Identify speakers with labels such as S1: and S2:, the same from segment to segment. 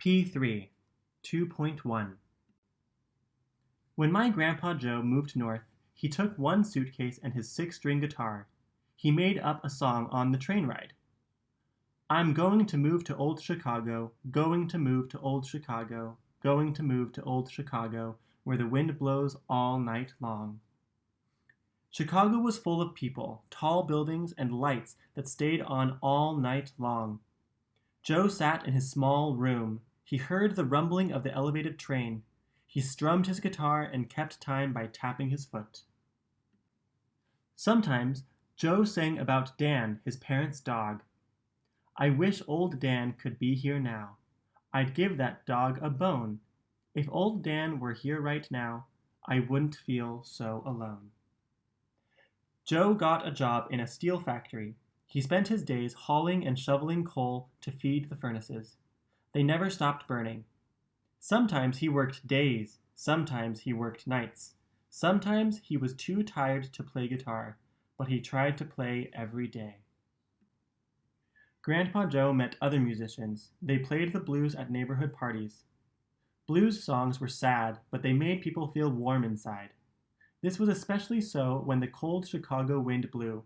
S1: P3 2.1 When my Grandpa Joe moved north, he took one suitcase and his six-string guitar. He made up a song on the train ride. I'm going to move to old Chicago, going to move to old Chicago, going to move to old Chicago, where the wind blows all night long. Chicago was full of people, tall buildings, and lights that stayed on all night long. Joe sat in his small room. He heard the rumbling of the elevated train. He strummed his guitar and kept time by tapping his foot. Sometimes Joe sang about Dan, his parents' dog. I wish old Dan could be here now. I'd give that dog a bone. If old Dan were here right now, I wouldn't feel so alone. Joe got a job in a steel factory. He spent his days hauling and shoveling coal to feed the furnaces. They never stopped burning. Sometimes he worked days, sometimes he worked nights. Sometimes he was too tired to play guitar, but he tried to play every day. Grandpa Joe met other musicians. They played the blues at neighborhood parties. Blues songs were sad, but they made people feel warm inside. This was especially so when the cold Chicago wind blew.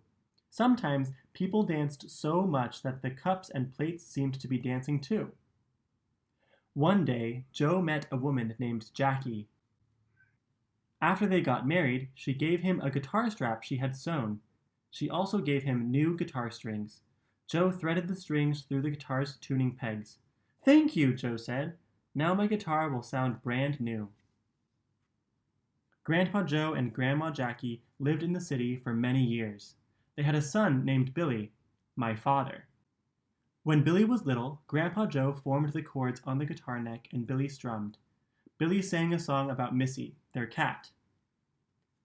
S1: Sometimes people danced so much that the cups and plates seemed to be dancing too. One day, Joe met a woman named Jackie. After they got married, she gave him a guitar strap she had sewn. She also gave him new guitar strings. Joe threaded the strings through the guitar's tuning pegs. "Thank you," Joe said. "Now my guitar will sound brand new." Grandpa Joe and Grandma Jackie lived in the city for many years. They had a son named Billy, my father. When Billy was little, Grandpa Joe formed the chords on the guitar neck and Billy strummed. Billy sang a song about Missy, their cat.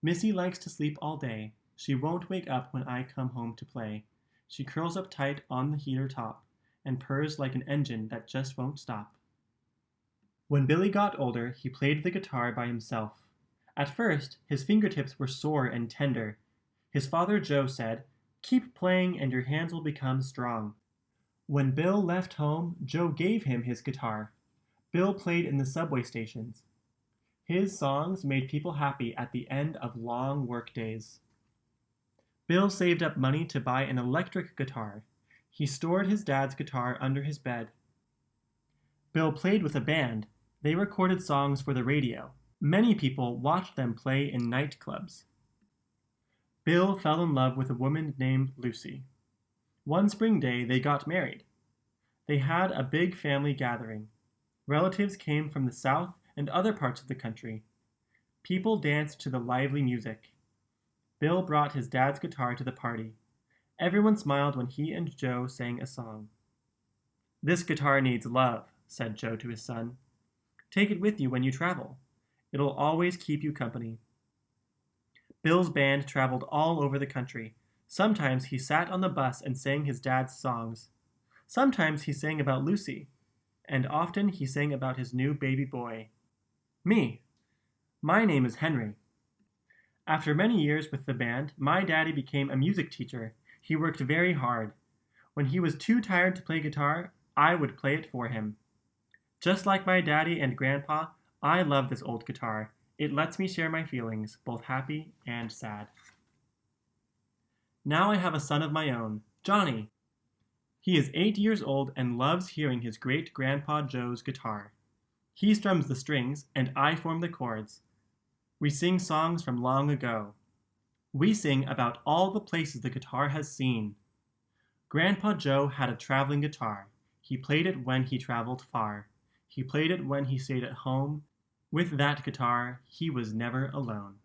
S1: Missy likes to sleep all day. She won't wake up when I come home to play. She curls up tight on the heater top and purrs like an engine that just won't stop. When Billy got older, he played the guitar by himself. At first, his fingertips were sore and tender. His father Joe said, "Keep playing and your hands will become strong." When Bill left home, Joe gave him his guitar. Bill played in the subway stations. His songs made people happy at the end of long work days. Bill saved up money to buy an electric guitar. He stored his dad's guitar under his bed. Bill played with a band. They recorded songs for the radio. Many people watched them play in nightclubs. Bill fell in love with a woman named Lucy. One spring day, they got married. They had a big family gathering. Relatives came from the south and other parts of the country. People danced to the lively music. Bill brought his dad's guitar to the party. Everyone smiled when he and Joe sang a song. "This guitar needs love," said Joe to his son. "Take it with you when you travel. It'll always keep you company." Bill's band traveled all over the country. Sometimes he sat on the bus and sang his dad's songs. Sometimes he sang about Lucy, and often he sang about his new baby boy. Me. My name is Henry. After many years with the band, my daddy became a music teacher. He worked very hard. When he was too tired to play guitar, I would play it for him. Just like my daddy and grandpa, I love this old guitar. It lets me share my feelings, both happy and sad. Now I have a son of my own, Johnny. He is 8 years old and loves hearing his great-grandpa Joe's guitar. He strums the strings, and I form the chords. We sing songs from long ago. We sing about all the places the guitar has seen. Grandpa Joe had a traveling guitar. He played it when he traveled far. He played it when he stayed at home. With that guitar, he was never alone.